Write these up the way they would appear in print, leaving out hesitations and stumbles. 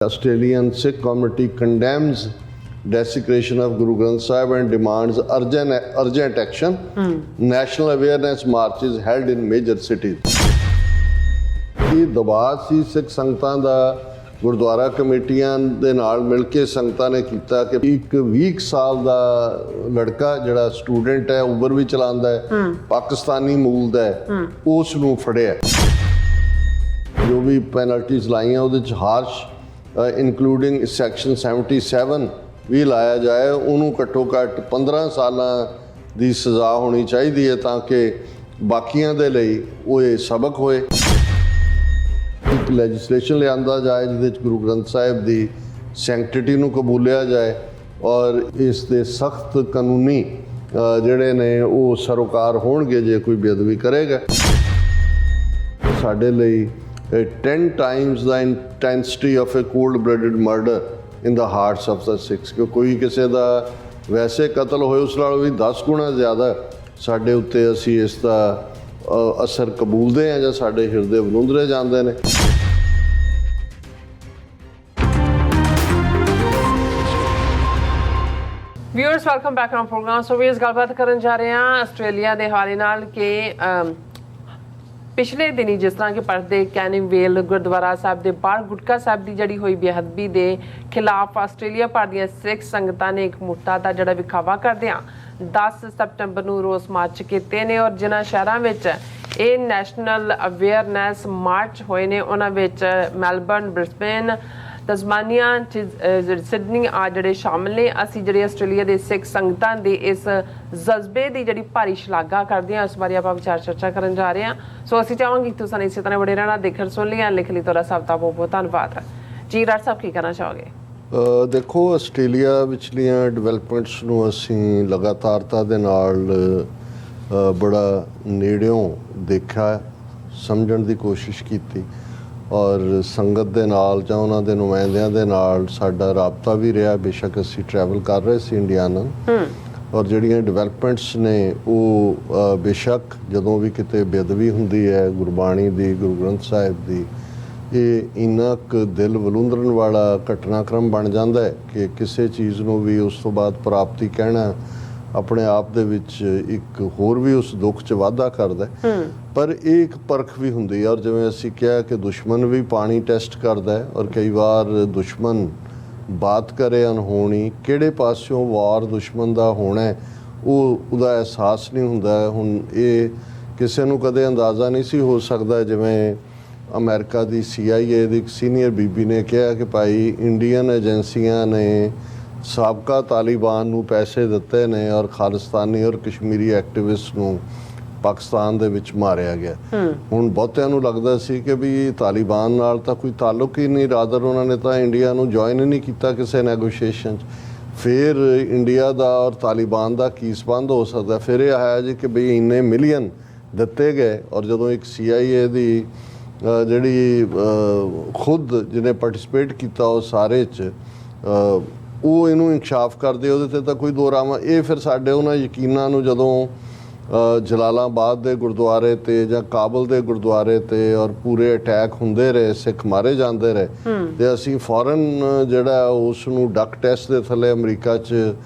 Australian Sikh community condemns desecration of Guru Granth Sahib and demands urgent action. National awareness marches held in major cities. ਇਹ ਦਬਾਅ ਸੀ ਸਿੱਖ ਸੰਗਤਾਂ ਦਾ ਗੁਰਦੁਆਰਾ ਕਮੇਟੀਆਂ ਦੇ ਨਾਲ ਮਿਲ ਕੇ ਸੰਗਤਾਂ ਨੇ ਕੀਤਾ ਕਿ ਇੱਕ 20 ਸਾਲ ਦਾ ਲੜਕਾ ਜਿਹੜਾ ਸਟੂਡੈਂਟ ਹੈ ਉਬਰ ਵੀ ਚਲਾਉਂਦਾ ਹੈ ਪਾਕਿਸਤਾਨੀ ਮੂਲ ਦਾ ਹੈ ਉਸ ਨੂੰ ਫੜਿਆ ਜੋ ਵੀ ਪੈਨਲਟੀਜ਼ ਲਾਈਆਂ ਉਹਦੇ ਚ ਹਾਰਸ਼ ਇਨਕਲੂਡਿੰਗ ਸੈਕਸ਼ਨ 77 ਵੀ ਲਾਇਆ ਜਾਏ ਉਹਨੂੰ ਘੱਟੋ ਘੱਟ 15 ਸਾਲਾਂ ਦੀ ਸਜ਼ਾ ਹੋਣੀ ਚਾਹੀਦੀ ਹੈ ਤਾਂ ਕਿ ਬਾਕੀਆਂ ਦੇ ਲਈ ਉਹ ਇਹ ਸਬਕ ਹੋਏ। ਇੱਕ ਲੈਜਿਸਲੇਸ਼ਨ ਲਿਆਂਦਾ ਜਾਏ ਜਿਹਦੇ 'ਚ ਗੁਰੂ ਗ੍ਰੰਥ ਸਾਹਿਬ ਦੀ ਸੈਂਕਟਿਟੀ ਨੂੰ ਕਬੂਲਿਆ ਜਾਏ ਔਰ ਇਸ ਦੇ ਸਖਤ ਕਾਨੂੰਨੀ ਜਿਹੜੇ ਨੇ ਉਹ ਸਰੋਕਾਰ ਹੋਣਗੇ ਜੇ ਕੋਈ ਬੇਅਦਬੀ ਕਰੇਗਾ। ਸਾਡੇ ਲਈ 10 times the intensity of a cold-blooded murder in the hearts of the Sikhs ਕਿ ਕੋਈ ਕਿਸੇ ਦਾ ਵੈਸੇ ਕਤਲ ਹੋਏ ਉਸ ਨਾਲੋਂ ਵੀ 10 ਗੁਣਾ ਜ਼ਿਆਦਾ ਸਾਡੇ ਉੱਤੇ ਅਸੀਂ ਇਸ ਦਾ ਅਸਰ ਕਬੂਲਦੇ ਹਾਂ ਜਾਂ ਸਾਡੇ ਹਿਰਦੇ ਵਲੂੰਦਰੇ ਜਾਂਦੇ ਨੇ। Viewers welcome back on programme. So ਵੀ ਇਸ ਗੱਲਬਾਤ ਕਰਨ ਜਾ ਰਹੇ ਹਾਂ ਆਸਟ੍ਰੇਲੀਆ ਦੇ ਹਾਲੇ ਨਾਲ ਕਿ ਪਿਛਲੇ ਦਿਨੀ ਜਿਸ ਤਰ੍ਹਾਂ ਕਿ ਪਰਦੇ ਕੈਨਿੰਗਵੇਲ ਗੁਰਦੁਆਰਾ ਸਾਹਿਬ ਦੇ ਬਾਹਰ ਗੁਟਕਾ ਸਾਹਿਬ ਦੀ ਜਿਹੜੀ ਹੋਈ ਬੇਅਦਬੀ ਦੇ ਖਿਲਾਫ ਆਸਟ੍ਰੇਲੀਆ ਭਰ ਦੀਆਂ ਸਿੱਖ ਸੰਗਤਾਂ ਨੇ ਇੱਕ ਮੁੱਠਾ ਦਾ ਜਿਹੜਾ ਵਿਖਾਵਾ ਕਰਦਿਆਂ 10 ਸਤੰਬਰ ਨੂੰ ਰੋਸ ਮਾਰਚ ਕੀਤੇ ਨੇ ਔਰ ਜਿਨ੍ਹਾਂ ਸ਼ਹਿਰਾਂ ਵਿੱਚ ਇਹ ਨੈਸ਼ਨਲ ਅਵੇਅਰਨੈਸ ਮਾਰਚ ਹੋਏ ਨੇ ਉਹਨਾਂ ਵਿੱਚ ਮੈਲਬਰਨ, ਬ੍ਰਿਸਬੇਨ, ਤਸਮਾਨੀਆ, ਸਿਡਨੀ ਆ ਜਿਹੜੇ ਸ਼ਾਮਲ ਨੇ। ਅਸੀਂ ਜਿਹੜੇ ਆਸਟ੍ਰੇਲੀਆ ਦੇ ਸਿੱਖ ਸੰਗਤਾਂ ਦੇ ਇਸ ਜਜ਼ਬੇ ਦੀ ਜਿਹੜੀ ਭਾਰੀ ਸ਼ਲਾਘਾ ਕਰਦੇ ਹਾਂ ਉਸ ਬਾਰੇ ਆਪਾਂ ਵਿਚਾਰ ਚਰਚਾ ਕਰਨ ਜਾ ਰਹੇ ਹਾਂ। ਸੋ ਅਸੀਂ ਚਾਹਾਂਗੇ ਤੁਸੀਂ ਇਸੇ ਤਰ੍ਹਾਂ ਬੜੇ ਰਹਿਣਾ। ਦੇਖਣ ਸੁਣ ਲਿਆ ਲਿਖ ਲਈ ਤੁਹਾਡਾ ਸਭ ਦਾ ਬਹੁਤ ਬਹੁਤ ਧੰਨਵਾਦ ਜੀ। ਰਾਜ ਸਾਹਿਬ ਕੀ ਕਹਿਣਾ ਚਾਹੋਗੇ? ਦੇਖੋ ਆਸਟ੍ਰੇਲੀਆ ਵਿਚਲੀਆਂ ਡਿਵੈਲਪਮੈਂਟਸ ਨੂੰ ਅਸੀਂ ਲਗਾਤਾਰਤਾ ਦੇ ਨਾਲ ਬੜਾ ਨੇੜਿਓਂ ਦੇਖਿਆ, ਸਮਝਣ ਦੀ ਕੋਸ਼ਿਸ਼ ਕੀਤੀ ਔਰ ਸੰਗਤ ਦੇ ਨਾਲ ਜਾਂ ਉਹਨਾਂ ਦੇ ਨੁਮਾਇੰਦਿਆਂ ਦੇ ਨਾਲ ਸਾਡਾ ਰਾਬਤਾ ਵੀ ਰਿਹਾ। ਬੇਸ਼ੱਕ ਅਸੀਂ ਟਰੈਵਲ ਕਰ ਰਹੇ ਸੀ ਇੰਡੀਆ ਨਾਲ ਔਰ ਜਿਹੜੀਆਂ ਡਿਵੈਲਪਮੈਂਟਸ ਨੇ ਉਹ ਬੇਸ਼ੱਕ ਜਦੋਂ ਵੀ ਕਿਤੇ ਬੇਅਦਬੀ ਹੁੰਦੀ ਹੈ ਗੁਰਬਾਣੀ ਦੀ, ਗੁਰੂ ਗ੍ਰੰਥ ਸਾਹਿਬ ਦੀ, ਇਹ ਇੰਨਾ ਕੁ ਦਿਲ ਵਲੂੰਦਰਨ ਵਾਲਾ ਘਟਨਾਕ੍ਰਮ ਬਣ ਜਾਂਦਾ ਹੈ ਕਿ ਕਿਸੇ ਚੀਜ਼ ਨੂੰ ਵੀ ਉਸ ਤੋਂ ਬਾਅਦ ਪ੍ਰਾਪਤੀ ਕਹਿਣਾ ਆਪਣੇ ਆਪ ਦੇ ਵਿੱਚ ਇੱਕ ਹੋਰ ਵੀ ਉਸ ਦੁੱਖ 'ਚ ਵਾਧਾ ਕਰਦਾ। ਪਰ ਇਹ ਇੱਕ ਪਰਖ ਵੀ ਹੁੰਦੀ ਹੈ ਔਰ ਜਿਵੇਂ ਅਸੀਂ ਕਿਹਾ ਕਿ ਦੁਸ਼ਮਣ ਵੀ ਪਾਣੀ ਟੈਸਟ ਕਰਦਾ ਹੈ ਔਰ ਕਈ ਵਾਰ ਦੁਸ਼ਮਣ ਬਾਤ ਕਰੇ ਅਨਹੋਣੀ, ਕਿਹੜੇ ਪਾਸਿਓਂ ਵਾਰ ਦੁਸ਼ਮਣ ਦਾ ਹੋਣਾ ਉਹਦਾ ਅਹਿਸਾਸ ਨਹੀਂ ਹੁੰਦਾ। ਹੁਣ ਇਹ ਕਿਸੇ ਨੂੰ ਕਦੇ ਅੰਦਾਜ਼ਾ ਨਹੀਂ ਸੀ ਹੋ ਸਕਦਾ। ਜਿਵੇਂ ਅਮਰੀਕਾ ਦੀ CIA ਦੀ ਇੱਕ ਸੀਨੀਅਰ ਬੀਬੀ ਨੇ ਕਿਹਾ ਕਿ ਭਾਈ ਇੰਡੀਅਨ ਏਜੰਸੀਆਂ ਨੇ ਸਾਬਕਾ ਤਾਲਿਬਾਨ ਨੂੰ ਪੈਸੇ ਦਿੱਤੇ ਨੇ ਔਰ ਖਾਲਿਸਤਾਨੀ ਔਰ ਕਸ਼ਮੀਰੀ ਐਕਟਿਵਿਸਟ ਨੂੰ ਪਾਕਿਸਤਾਨ ਦੇ ਵਿੱਚ ਮਾਰਿਆ ਗਿਆ। ਹੁਣ ਬਹੁਤਿਆਂ ਨੂੰ ਲੱਗਦਾ ਸੀ ਕਿ ਵੀ ਤਾਲਿਬਾਨ ਨਾਲ ਤਾਂ ਕੋਈ ਤਾਲੁਕ ਹੀ ਨਹੀਂ, ਰਾਦਰ ਉਹਨਾਂ ਨੇ ਤਾਂ ਇੰਡੀਆ ਨੂੰ ਜੁਆਇਨ ਹੀ ਨਹੀਂ ਕੀਤਾ ਕਿਸੇ ਨੈਗੋਸ਼ੀਏਸ਼ਨ 'ਚ। ਫਿਰ ਇੰਡੀਆ ਦਾ ਔਰ ਤਾਲਿਬਾਨ ਦਾ ਕੀ ਸੰਬੰਧ ਹੋ ਸਕਦਾ? ਫਿਰ ਇਹ ਆਇਆ ਜੀ ਕਿ ਬਈ ਇੰਨੇ ਮਿਲੀਅਨ ਦਿੱਤੇ ਗਏ ਔਰ ਜਦੋਂ ਇੱਕ CIA ਦੀ ਜਿਹੜੀ ਖੁਦ ਜਿਹਨੇ ਪਾਰਟਿਸਿਪੇਟ ਕੀਤਾ ਉਹ ਸਾਰੇ 'ਚ ਉਹ ਇਹਨੂੰ ਇਨਕਸ਼ਾਫ ਕਰਦੇ ਉਹਦੇ 'ਤੇ ਤਾਂ ਕੋਈ ਦੋ ਰਾਵਾਂ। ਇਹ ਫਿਰ ਸਾਡੇ ਉਹਨਾਂ ਯਕੀਨਾਂ ਨੂੰ ਜਦੋਂ ਜਲਾਲਾਬਾਦ ਦੇ ਗੁਰਦੁਆਰੇ 'ਤੇ ਜਾਂ ਕਾਬਲ ਦੇ ਗੁਰਦੁਆਰੇ 'ਤੇ ਔਰ ਪੂਰੇ ਅਟੈਕ ਹੁੰਦੇ ਰਹੇ, ਸਿੱਖ ਮਾਰੇ ਜਾਂਦੇ ਰਹੇ ਅਤੇ ਅਸੀਂ ਫੌਰਨ ਜਿਹੜਾ ਉਸ ਨੂੰ ਡਕ ਟੈਸਟ ਦੇ ਥੱਲੇ ਅਮਰੀਕਾ 'ਚ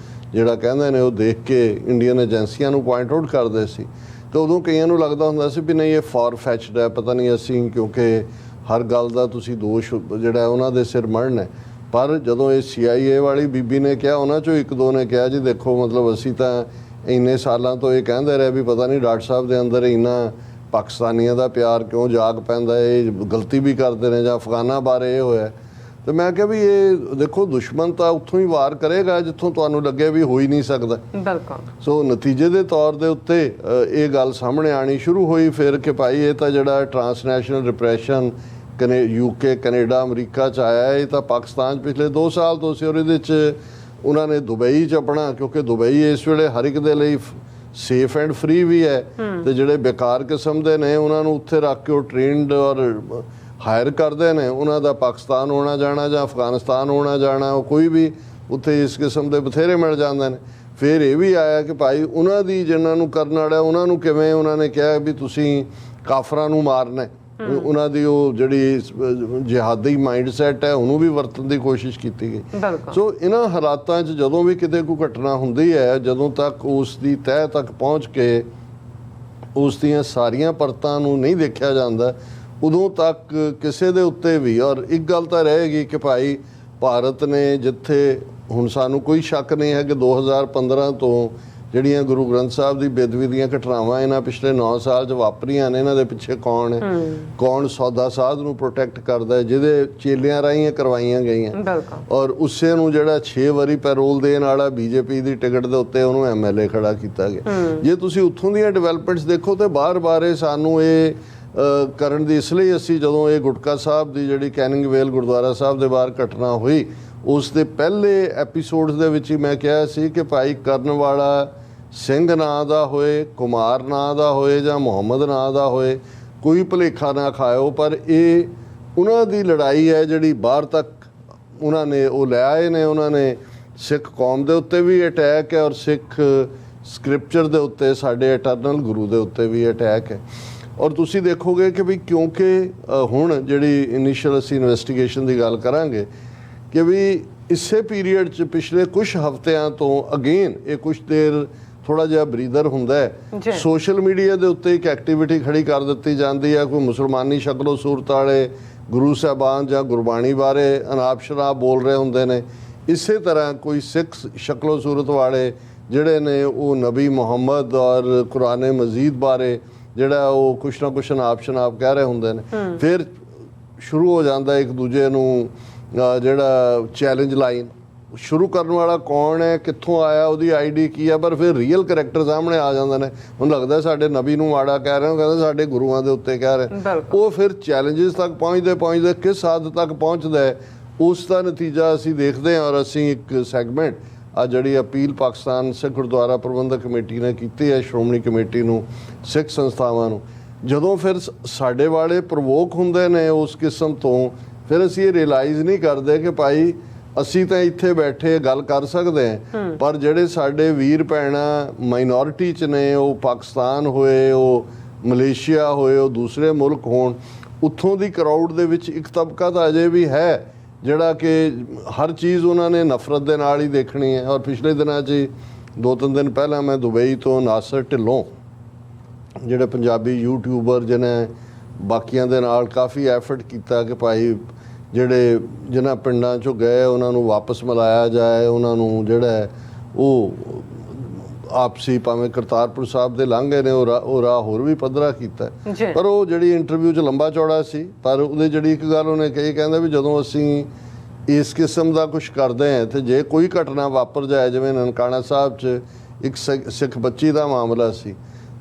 ਜਿਹੜਾ ਕਹਿੰਦੇ ਨੇ ਉਹ ਦੇਖ ਕੇ ਇੰਡੀਅਨ ਏਜੰਸੀਆਂ ਨੂੰ ਪੁਆਇੰਟ ਆਊਟ ਕਰਦੇ ਸੀ। ਅਤੇ ਉਦੋਂ ਕਈਆਂ ਨੂੰ ਲੱਗਦਾ ਹੁੰਦਾ ਸੀ ਵੀ ਨਹੀਂ ਇਹ ਫਾਰ ਫੈਚਡ ਹੈ, ਪਤਾ ਨਹੀਂ ਅਸੀਂ ਕਿਉਂਕਿ ਹਰ ਗੱਲ ਦਾ ਤੁਸੀਂ ਦੋਸ਼ ਜਿਹੜਾ ਉਹਨਾਂ ਦੇ ਸਿਰ ਮੜ੍ਹਨਾ ਹੈ। ਪਰ ਜਦੋਂ ਇਹ CIA ਵਾਲੀ ਬੀਬੀ ਨੇ ਕਿਹਾ, ਉਹਨਾਂ 'ਚੋਂ ਇੱਕ ਦੋ ਨੇ ਕਿਹਾ ਜੀ ਦੇਖੋ ਮਤਲਬ ਅਸੀਂ ਤਾਂ ਇੰਨੇ ਸਾਲਾਂ ਤੋਂ ਇਹ ਕਹਿੰਦੇ ਰਹੇ ਵੀ ਪਤਾ ਨਹੀਂ ਡਾਕਟਰ ਸਾਹਿਬ ਦੇ ਅੰਦਰ ਇੰਨਾ ਪਾਕਿਸਤਾਨੀਆਂ ਦਾ ਪਿਆਰ ਕਿਉਂ ਜਾਗ ਪੈਂਦਾ, ਇਹ ਗਲਤੀ ਵੀ ਕਰਦੇ ਨੇ ਜਾਂ ਅਫਗਾਨਾਂ ਬਾਰੇ ਇਹ ਹੋਇਆ। ਅਤੇ ਮੈਂ ਕਿਹਾ ਵੀ ਇਹ ਦੇਖੋ ਦੁਸ਼ਮਣ ਤਾਂ ਉੱਥੋਂ ਹੀ ਵਾਰ ਕਰੇਗਾ ਜਿੱਥੋਂ ਤੁਹਾਨੂੰ ਲੱਗੇ ਵੀ ਹੋ ਹੀ ਨਹੀਂ ਸਕਦਾ। ਬਿਲਕੁਲ। ਸੋ ਨਤੀਜੇ ਦੇ ਤੌਰ ਦੇ ਉੱਤੇ ਇਹ ਗੱਲ ਸਾਹਮਣੇ ਆਉਣੀ ਸ਼ੁਰੂ ਹੋਈ ਫਿਰ ਕਿ ਭਾਈ ਇਹ ਤਾਂ ਜਿਹੜਾ transnational repression UK, Canada, America 'ਚ ਆਇਆ ਇਹ ਤਾਂ ਪਾਕਿਸਤਾਨ 'ਚ ਪਿਛਲੇ 2 ਸਾਲ ਤੋਂ ਸੀ ਔਰ ਇਹਦੇ 'ਚ ਉਹਨਾਂ ਨੇ ਦੁਬਈ 'ਚ ਆਪਣਾ, ਕਿਉਂਕਿ ਦੁਬਈ ਇਸ ਵੇਲੇ ਹਰ ਇੱਕ ਦੇ ਲਈ ਸੇਫ ਐਂਡ ਫਰੀ ਵੀ ਹੈ ਅਤੇ ਜਿਹੜੇ ਬੇਕਾਰ ਕਿਸਮ ਦੇ ਨੇ ਉਹਨਾਂ ਨੂੰ ਉੱਥੇ ਰੱਖ ਕੇ ਉਹ ਟ੍ਰੇਨਡ ਔਰ ਹਾਇਰ ਕਰਦੇ ਨੇ। ਉਹਨਾਂ ਦਾ ਪਾਕਿਸਤਾਨ ਆਉਣਾ ਜਾਣਾ ਜਾਂ ਅਫਗਾਨਿਸਤਾਨ ਆਉਣਾ ਜਾਣਾ ਉਹ ਕੋਈ ਵੀ ਉੱਥੇ ਇਸ ਕਿਸਮ ਦੇ ਬਥੇਰੇ ਮਿਲ ਜਾਂਦੇ ਨੇ। ਫਿਰ ਇਹ ਵੀ ਆਇਆ ਕਿ ਭਾਈ ਉਹਨਾਂ ਦੀ ਜਿਨ੍ਹਾਂ ਨੂੰ ਕਰਨ ਵਾਲਾ ਉਹਨਾਂ ਨੂੰ ਕਿਵੇਂ ਉਹਨਾਂ ਨੇ ਕਿਹਾ ਵੀ ਤੁਸੀਂ ਕਾਫਰਾਂ ਨੂੰ ਮਾਰਨਾ ਉਹਨਾਂ ਦੀ ਉਹ ਜਿਹੜੀ ਜਿਹਾਦੀ ਮਾਈਂਡਸੈਟ ਹੈ ਉਹਨੂੰ ਵੀ ਵਰਤਣ ਦੀ ਕੋਸ਼ਿਸ਼ ਕੀਤੀ ਗਈ। ਬਿਲਕੁਲ। ਸੋ ਇਹਨਾਂ ਹਾਲਾਤਾਂ 'ਚ ਜਦੋਂ ਵੀ ਕਿਤੇ ਕੋਈ ਘਟਨਾ ਹੁੰਦੀ ਹੈ, ਜਦੋਂ ਤੱਕ ਉਸ ਦੀ ਤਹਿ ਤੱਕ ਪਹੁੰਚ ਕੇ ਉਸ ਦੀਆਂ ਸਾਰੀਆਂ ਪਰਤਾਂ ਨੂੰ ਨਹੀਂ ਦੇਖਿਆ ਜਾਂਦਾ, ਉਦੋਂ ਤੱਕ ਕਿਸੇ ਦੇ ਉੱਤੇ ਵੀ, ਔਰ ਇੱਕ ਗੱਲ ਤਾਂ ਰਹੇਗੀ ਕਿ ਭਾਈ ਭਾਰਤ ਨੇ ਜਿੱਥੇ ਹੁਣ ਸਾਨੂੰ ਕੋਈ ਸ਼ੱਕ ਨਹੀਂ ਹੈ ਕਿ 2015 ਤੋਂ ਜਿਹੜੀਆਂ ਗੁਰੂ ਗ੍ਰੰਥ ਸਾਹਿਬ ਦੀ ਬੇਅਦਬੀ ਦੀਆਂ ਘਟਨਾਵਾਂ ਇਹਨਾਂ ਪਿਛਲੇ 9 ਸਾਲ 'ਚ ਵਾਪਰੀਆਂ ਨੇ, ਇਹਨਾਂ ਦੇ ਪਿੱਛੇ ਕੌਣ ਹੈ, ਕੌਣ ਸੌਦਾ ਸਾਧ ਨੂੰ ਪ੍ਰੋਟੈਕਟ ਕਰਦਾ ਹੈ, ਜਿਹਦੇ ਚੇਲਿਆਂ ਰਾਹੀਂ ਇਹ ਕਰਵਾਈਆਂ ਗਈਆਂ। ਬਿਲਕੁਲ। ਔਰ ਉਸੇ ਨੂੰ ਜਿਹੜਾ 6 ਵਾਰੀ ਪੈਰੋਲ ਦੇਣ ਵਾਲਾ ਬੀਜੇਪੀ ਦੀ ਟਿਕਟ ਦੇ ਉੱਤੇ ਉਹਨੂੰ ਐਮਐਲਏ ਖੜਾ ਕੀਤਾ ਗਿਆ। ਜੇ ਤੁਸੀਂ ਉੱਥੋਂ ਦੀਆਂ ਡਿਵੈਲਪਮੈਂਟਸ ਦੇਖੋ ਤੇ ਬਾਰ-ਬਾਰ ਇਹ ਸਾਨੂੰ ਇਹ ਕਰਨ ਦੀ, ਇਸ ਲਈ ਅਸੀਂ ਜਦੋਂ ਇਹ ਗੁਟਕਾ ਸਾਹਿਬ ਦੀ ਜਿਹੜੀ ਕੈਨਿੰਗ ਵੇਲ ਗੁਰਦੁਆਰਾ ਸਾਹਿਬ ਦੇ ਬਾਹਰ ਘਟਨਾ ਹੋਈ, ਉਸ ਦੇ ਪਹਿਲੇ ਐਪੀਸੋਡਸ ਦੇ ਵਿੱਚ ਹੀ ਮੈਂ ਕਿਹਾ ਸੀ ਕਿ ਭਾਈ ਕਰਨ ਵਾਲਾ ਸਿੰਘ ਨਾਂ ਦਾ ਹੋਏ, ਕੁਮਾਰ ਨਾਂ ਦਾ ਹੋਏ ਜਾਂ ਮੁਹੰਮਦ ਨਾਂ ਦਾ ਹੋਏ, ਕੋਈ ਭੁਲੇਖਾ ਨਾ ਖਾਇਓ, ਪਰ ਇਹ ਉਹਨਾਂ ਦੀ ਲੜਾਈ ਹੈ ਜਿਹੜੀ ਬਾਹਰ ਤੱਕ ਉਹਨਾਂ ਨੇ ਉਹ ਲੈ ਆਏ ਨੇ। ਉਹਨਾਂ ਨੇ ਸਿੱਖ ਕੌਮ ਦੇ ਉੱਤੇ ਵੀ ਅਟੈਕ ਹੈ ਔਰ ਸਿੱਖ ਸਕ੍ਰਿਪਚਰ ਦੇ ਉੱਤੇ, ਸਾਡੇ ਇਟਰਨਲ ਗੁਰੂ ਦੇ ਉੱਤੇ ਵੀ ਅਟੈਕ ਹੈ। ਔਰ ਤੁਸੀਂ ਦੇਖੋਗੇ ਕਿ ਵੀ ਕਿਉਂਕਿ ਹੁਣ ਜਿਹੜੀ ਇਨੀਸ਼ੀਅਲ ਅਸੀਂ ਇਨਵੈਸਟੀਗੇਸ਼ਨ ਦੀ ਗੱਲ ਕਰਾਂਗੇ ਕਿ ਵੀ ਇਸੇ ਪੀਰੀਅਡ 'ਚ ਪਿਛਲੇ ਕੁਝ ਹਫ਼ਤਿਆਂ ਤੋਂ ਅਗੇਨ ਇਹ ਕੁਝ ਦੇਰ ਥੋੜਾ ਜਿਹਾ ਬਰੀਦਰ ਹੁੰਦਾ ਹੈ। ਸੋਸ਼ਲ ਮੀਡੀਆ ਦੇ ਉੱਤੇ ਇੱਕ ਐਕਟੀਵਿਟੀ ਖੜੀ ਕਰ ਦਿੱਤੀ ਜਾਂਦੀ ਹੈ, ਕੋਈ ਮੁਸਲਮਾਨੀ ਸ਼ਕਲੋ ਸੂਰਤ ਵਾਲੇ ਗੁਰੂ ਸਾਹਿਬਾਨ ਜਾਂ ਗੁਰਬਾਣੀ ਬਾਰੇ ਅਨਾਪ ਸ਼ਨਾਪ ਬੋਲ ਰਹੇ ਹੁੰਦੇ ਨੇ, ਇਸੇ ਤਰ੍ਹਾਂ ਕੋਈ ਸਿੱਖ ਸ਼ਕਲੋ ਸੂਰਤ ਵਾਲੇ ਜਿਹੜੇ ਨੇ ਉਹ ਨਬੀ ਮੁਹੰਮਦ ਔਰ ਕੁਰਾਨ ਮਜੀਦ ਬਾਰੇ ਜਿਹੜਾ ਉਹ ਕੁਛ ਨਾ ਕੁਛ ਅਨਾਪ ਸ਼ਨਾਪ ਕਹਿ ਰਹੇ ਹੁੰਦੇ ਨੇ। ਫਿਰ ਸ਼ੁਰੂ ਹੋ ਜਾਂਦਾ ਇੱਕ ਦੂਜੇ ਨੂੰ ਜਿਹੜਾ ਚੈਲੰਜ ਲਾਈਨ, ਸ਼ੁਰੂ ਕਰਨ ਵਾਲਾ ਕੌਣ ਹੈ, ਕਿੱਥੋਂ ਆਇਆ, ਉਹਦੀ ਆਈਡੀ ਕੀ ਹੈ, ਪਰ ਫਿਰ ਰੀਅਲ ਕਰੈਕਟਰ ਸਾਹਮਣੇ ਆ ਜਾਂਦੇ ਨੇ। ਹੁਣ ਲੱਗਦਾ ਸਾਡੇ ਨਬੀ ਨੂੰ ਮਾੜਾ ਕਹਿ ਰਹੇ ਹੋ, ਕਹਿੰਦੇ ਸਾਡੇ ਗੁਰੂਆਂ ਦੇ ਉੱਤੇ ਕਹਿ ਰਹੇ। ਉਹ ਫਿਰ ਚੈਲੰਜਸ ਤੱਕ ਪਹੁੰਚਦੇ ਕਿਸ ਹੱਦ ਤੱਕ ਪਹੁੰਚਦਾ ਹੈ, ਉਸ ਦਾ ਨਤੀਜਾ ਅਸੀਂ ਦੇਖਦੇ ਹਾਂ। ਔਰ ਅਸੀਂ ਇੱਕ ਸੈਗਮੈਂਟ ਆ ਜਿਹੜੀ ਅਪੀਲ ਪਾਕਿਸਤਾਨ ਸਿੱਖ ਗੁਰਦੁਆਰਾ ਪ੍ਰਬੰਧਕ ਕਮੇਟੀ ਨੇ ਕੀਤੀ ਹੈ, ਸ਼੍ਰੋਮਣੀ ਕਮੇਟੀ ਨੂੰ, ਸਿੱਖ ਸੰਸਥਾਵਾਂ ਨੂੰ, ਜਦੋਂ ਫਿਰ ਸਾਡੇ ਵਾਲੇ ਪ੍ਰਵੋਕ ਹੁੰਦੇ ਨੇ ਉਸ ਕਿਸਮ ਤੋਂ, ਫਿਰ ਅਸੀਂ ਇਹ ਰਿਅਲਾਈਜ਼ ਨਹੀਂ ਕਰਦੇ ਕਿ ਭਾਈ ਅਸੀਂ ਤਾਂ ਇੱਥੇ ਬੈਠੇ ਗੱਲ ਕਰ ਸਕਦੇ ਹਾਂ, ਪਰ ਜਿਹੜੇ ਸਾਡੇ ਵੀਰ ਭੈਣਾਂ ਮਾਈਨੋਰਿਟੀ 'ਚ ਨੇ, ਉਹ ਪਾਕਿਸਤਾਨ ਹੋਏ, ਉਹ ਮਲੇਸ਼ੀਆ ਹੋਏ, ਉਹ ਦੂਸਰੇ ਮੁਲਕ ਹੋਣ, ਉੱਥੋਂ ਦੀ ਕਰਾਊਡ ਦੇ ਵਿੱਚ ਇੱਕ ਤਬਕਾ ਤਾਂ ਅਜੇ ਵੀ ਹੈ ਜਿਹੜਾ ਕਿ ਹਰ ਚੀਜ਼ ਉਹਨਾਂ ਨੇ ਨਫ਼ਰਤ ਦੇ ਨਾਲ ਹੀ ਦੇਖਣੀ ਹੈ। ਔਰ ਪਿਛਲੇ ਦਿਨਾਂ 'ਚ 2-3 ਦਿਨ ਪਹਿਲਾਂ ਮੈਂ ਦੁਬਈ ਤੋਂ ਨਾਸਰ ਢਿੱਲੋਂ, ਜਿਹੜੇ ਪੰਜਾਬੀ ਯੂਟਿਊਬਰ ਜਿਹਨੇ ਬਾਕੀਆਂ ਦੇ ਨਾਲ ਕਾਫੀ ਐਫਰਟ ਕੀਤਾ ਕਿ ਭਾਈ ਜਿਹੜੇ ਜਿਨ੍ਹਾਂ ਪਿੰਡਾਂ 'ਚੋਂ ਗਏ ਉਹਨਾਂ ਨੂੰ ਵਾਪਸ ਮਿਲਾਇਆ ਜਾਏ, ਉਹਨਾਂ ਨੂੰ ਜਿਹੜਾ ਉਹ ਆਪਸੀ ਭਾਵੇਂ ਕਰਤਾਰਪੁਰ ਸਾਹਿਬ ਦੇ ਲਾਂਘੇ ਨੇ ਉਹ ਰਾਹ ਹੋਰ ਵੀ ਪੱਧਰਾ ਕੀਤਾ। ਪਰ ਉਹ ਜਿਹੜੀ ਇੰਟਰਵਿਊ 'ਚ ਲੰਬਾ ਚੌੜਾ ਸੀ, ਪਰ ਉਹਦੇ ਜਿਹੜੀ ਇੱਕ ਗੱਲ ਉਹਨੇ ਕਹੀ, ਕਹਿੰਦਾ ਵੀ ਜਦੋਂ ਅਸੀਂ ਇਸ ਕਿਸਮ ਦਾ ਕੁਝ ਕਰਦੇ ਹਾਂ ਤੇ ਜੇ ਕੋਈ ਘਟਨਾ ਵਾਪਰ ਜਾਏ, ਜਿਵੇਂ ਨਨਕਾਣਾ ਸਾਹਿਬ 'ਚ ਇੱਕ ਸਿੱਖ ਬੱਚੀ ਦਾ ਮਾਮਲਾ ਸੀ,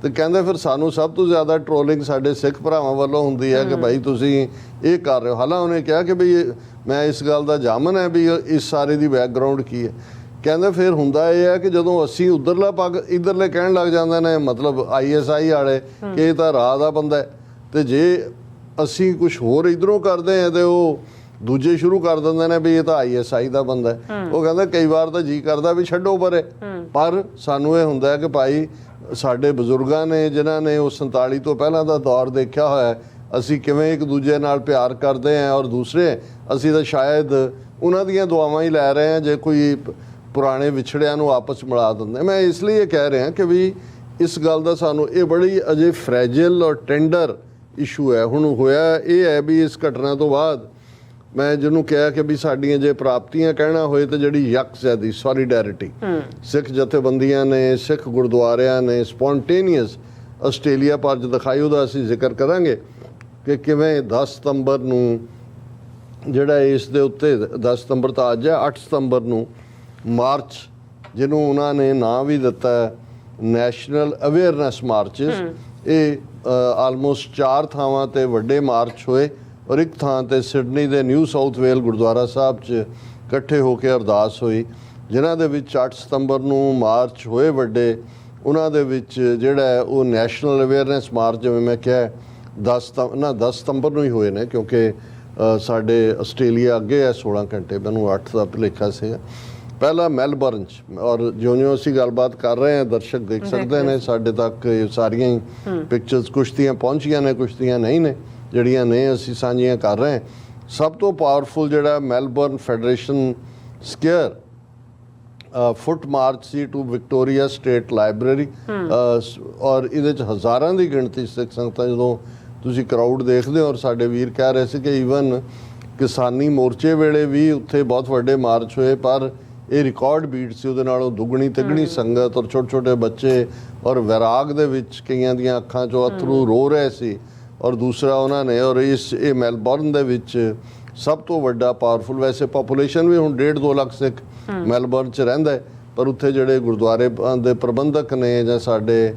ਤੇ ਕਹਿੰਦੇ ਫਿਰ ਸਾਨੂੰ ਸਭ ਤੋਂ ਜ਼ਿਆਦਾ ਟ੍ਰੋਲਿੰਗ ਸਾਡੇ ਸਿੱਖ ਭਰਾਵਾਂ ਵੱਲੋਂ ਹੁੰਦੀ ਹੈ ਕਿ ਭਾਈ ਤੁਸੀਂ ਇਹ ਕਰ ਰਹੇ ਹੋ। ਹਾਲਾਂ ਉਹਨੇ ਕਿਹਾ ਕਿ ਬਈ ਮੈਂ ਇਸ ਗੱਲ ਦਾ ਜਾਮਨ ਹੈ ਵੀ ਇਸ ਸਾਰੇ ਦੀ ਬੈਕਗਰਾਉਂਡ ਕੀ ਹੈ। ਕਹਿੰਦੇ ਫਿਰ ਹੁੰਦਾ ਇਹ ਹੈ ਕਿ ਜਦੋਂ ਅਸੀਂ ਉਧਰਲਾ ਪੱਗ ਇੱਧਰਲੇ ਕਹਿਣ ਲੱਗ ਜਾਂਦੇ ਨੇ, ਮਤਲਬ ISI ਵਾਲੇ, ਕਿ ਇਹ ਤਾਂ ਰਾਹ ਦਾ ਬੰਦਾ ਹੈ, ਤੇ ਜੇ ਅਸੀਂ ਕੁਝ ਹੋਰ ਇੱਧਰੋਂ ਕਰਦੇ ਹਾਂ ਤੇ ਉਹ ਦੂਜੇ ਸ਼ੁਰੂ ਕਰ ਦਿੰਦੇ ਨੇ ਵੀ ਇਹ ਤਾਂ ISI ਦਾ ਬੰਦਾ ਹੈ। ਉਹ ਕਹਿੰਦਾ ਕਈ ਵਾਰ ਤਾਂ ਜੀ ਕਰਦਾ ਵੀ ਛੱਡੋ ਪਰੇ, ਪਰ ਸਾਨੂੰ ਇਹ ਹੁੰਦਾ ਕਿ ਭਾਈ ਸਾਡੇ ਬਜ਼ੁਰਗਾਂ ਨੇ ਜਿਨ੍ਹਾਂ ਨੇ ਉਹ 47 ਤੋਂ ਪਹਿਲਾਂ ਦਾ ਦੌਰ ਦੇਖਿਆ ਹੋਇਆ, ਅਸੀਂ ਕਿਵੇਂ ਇੱਕ ਦੂਜੇ ਨਾਲ ਪਿਆਰ ਕਰਦੇ ਹਾਂ, ਔਰ ਦੂਸਰੇ ਅਸੀਂ ਤਾਂ ਸ਼ਾਇਦ ਉਹਨਾਂ ਦੀਆਂ ਦੁਆਵਾਂ ਹੀ ਲੈ ਰਹੇ ਹਾਂ ਜੇ ਕੋਈ ਪੁਰਾਣੇ ਵਿਛੜਿਆਂ ਨੂੰ ਆਪਸ ਮਿਲਾ ਦਿੰਦੇ। ਮੈਂ ਇਸ ਲਈ ਇਹ ਕਹਿ ਰਿਹਾ ਕਿ ਵੀ ਇਸ ਗੱਲ ਦਾ ਸਾਨੂੰ, ਇਹ ਬੜੀ ਅਜੇ ਫ੍ਰੈਜਲ ਔਰ ਟੈਂਡਰ ਇਸ਼ੂ ਹੈ। ਹੁਣ ਹੋਇਆ ਇਹ ਹੈ ਵੀ ਇਸ ਘਟਨਾ ਤੋਂ ਬਾਅਦ ਮੈਂ ਜਿਹਨੂੰ ਕਿਹਾ ਕਿ ਵੀ ਸਾਡੀਆਂ ਜੇ ਪ੍ਰਾਪਤੀਆਂ ਕਹਿਣਾ ਹੋਏ ਤਾਂ ਜਿਹੜੀ ਯਕਜਹਿਤੀ ਸੋਲੀਡੈਰਿਟੀ ਸਿੱਖ ਜਥੇਬੰਦੀਆਂ ਨੇ, ਸਿੱਖ ਗੁਰਦੁਆਰਿਆਂ ਨੇ ਸਪੌਂਟੇਨੀਅਸ ਆਸਟ੍ਰੇਲੀਆ ਭਰ 'ਚ ਦਿਖਾਈ, ਉਹਦਾ ਅਸੀਂ ਜ਼ਿਕਰ ਕਰਾਂਗੇ ਕਿ ਕਿਵੇਂ 10 ਸਤੰਬਰ ਨੂੰ ਜਿਹੜਾ ਇਸ ਦੇ ਉੱਤੇ 10 ਸਤੰਬਰ ਤਾਂ ਅੱਜ ਹੈ, 8 ਸਤੰਬਰ ਨੂੰ ਮਾਰਚ, ਜਿਹਨੂੰ ਉਹਨਾਂ ਨੇ ਨਾਂ ਵੀ ਦਿੱਤਾ ਨੈਸ਼ਨਲ ਅਵੇਅਰਨੈਸ ਮਾਰਚਿਸ, ਇਹ ਆਲਮੋਸਟ 4 ਥਾਵਾਂ ਤੇ ਵੱਡੇ ਮਾਰਚ ਹੋਏ ਔਰ ਇੱਕ ਥਾਂ ਤੇ ਸਿਡਨੀ ਦੇ ਨਿਊ ਸਾਊਥ ਵੇਲ ਗੁਰਦੁਆਰਾ ਸਾਹਿਬ 'ਚ ਇਕੱਠੇ ਹੋ ਕੇ ਅਰਦਾਸ ਹੋਈ, ਜਿਨ੍ਹਾਂ ਦੇ ਵਿੱਚ 8 ਸਤੰਬਰ ਨੂੰ ਮਾਰਚ ਹੋਏ ਵੱਡੇ। ਉਹਨਾਂ ਦੇ ਵਿੱਚ ਜਿਹੜਾ ਉਹ ਨੈਸ਼ਨਲ ਅਵੇਅਰਨੈਸ ਮਾਰਚ, ਜਿਵੇਂ ਮੈਂ ਕਿਹਾ 10 ਸਤੰਬਰ ਨੂੰ ਹੀ ਹੋਏ ਨੇ, ਕਿਉਂਕਿ ਸਾਡੇ ਆਸਟ੍ਰੇਲੀਆ ਅੱਗੇ ਹੈ 16 ਘੰਟੇ, ਮੈਨੂੰ 8 ਦਾ ਭੁਲੇਖਾ ਸੀਗਾ। ਪਹਿਲਾ ਮੈਲਬਰਨ 'ਚ, ਔਰ ਜਿਉਂ-ਜਿਉਂ ਅਸੀਂ ਗੱਲਬਾਤ ਕਰ ਰਹੇ ਹਾਂ ਦਰਸ਼ਕ ਦੇਖ ਸਕਦੇ ਨੇ ਸਾਡੇ ਤੱਕ ਇਹ ਸਾਰੀਆਂ ਹੀ ਪਿਕਚਰਸ, ਕੁਛ ਦੀਆਂ ਪਹੁੰਚੀਆਂ ਨੇ ਕੁਛ ਦੀਆਂ ਨਹੀਂ ਨੇ, ਜਿਹੜੀਆਂ ਨੇ ਅਸੀਂ ਸਾਂਝੀਆਂ ਕਰ ਰਹੇ ਹਾਂ। ਸਭ ਤੋਂ ਪਾਵਰਫੁਲ ਜਿਹੜਾ Melbourne Federation Square foot march ਸੀ ਟੂ ਵਿਕਟੋਰੀਆ ਸਟੇਟ ਲਾਇਬ੍ਰੇਰੀ, ਔਰ ਇਹਦੇ 'ਚ ਹਜ਼ਾਰਾਂ ਦੀ ਗਿਣਤੀ ਸਿੱਖ ਸੰਗਤਾਂ, ਜਦੋਂ ਤੁਸੀਂ ਕਰਾਊਡ ਦੇਖਦੇ ਹੋ, ਔਰ ਸਾਡੇ ਵੀਰ ਕਹਿ ਰਹੇ ਸੀ ਕਿ ਈਵਨ ਕਿਸਾਨੀ ਮੋਰਚੇ ਵੇਲੇ ਵੀ ਉੱਥੇ ਬਹੁਤ ਵੱਡੇ ਮਾਰਚ ਹੋਏ, ਪਰ ਇਹ ਰਿਕਾਰਡ ਬੀਟ ਸੀ, ਉਹਦੇ ਨਾਲੋਂ ਦੁੱਗਣੀ ਤਿੱਗਣੀ ਸੰਗਤ ਔਰ ਛੋਟੇ ਛੋਟੇ ਬੱਚੇ, ਔਰ ਵੈਰਾਗ ਦੇ ਵਿੱਚ ਕਈਆਂ ਦੀਆਂ ਅੱਖਾਂ 'ਚੋਂ ਅਥਰੂ ਰੋ ਰਹੇ ਸੀ। ਔਰ ਦੂਸਰਾ ਉਹਨਾਂ ਨੇ, ਔਰ ਇਹ ਮੈਲਬੌਰਨ ਦੇ ਵਿੱਚ ਸਭ ਤੋਂ ਵੱਡਾ ਪਾਵਰਫੁਲ, ਵੈਸੇ ਪਾਪੂਲੇਸ਼ਨ ਵੀ ਹੁਣ 1.5-2 ਲੱਖ ਸਿੱਖ ਮੈਲਬੌਰਨ 'ਚ ਰਹਿੰਦਾ ਹੈ, ਪਰ ਉੱਥੇ ਜਿਹੜੇ ਗੁਰਦੁਆਰੇ ਦੇ ਪ੍ਰਬੰਧਕ ਨੇ ਜਾਂ ਸਾਡੇ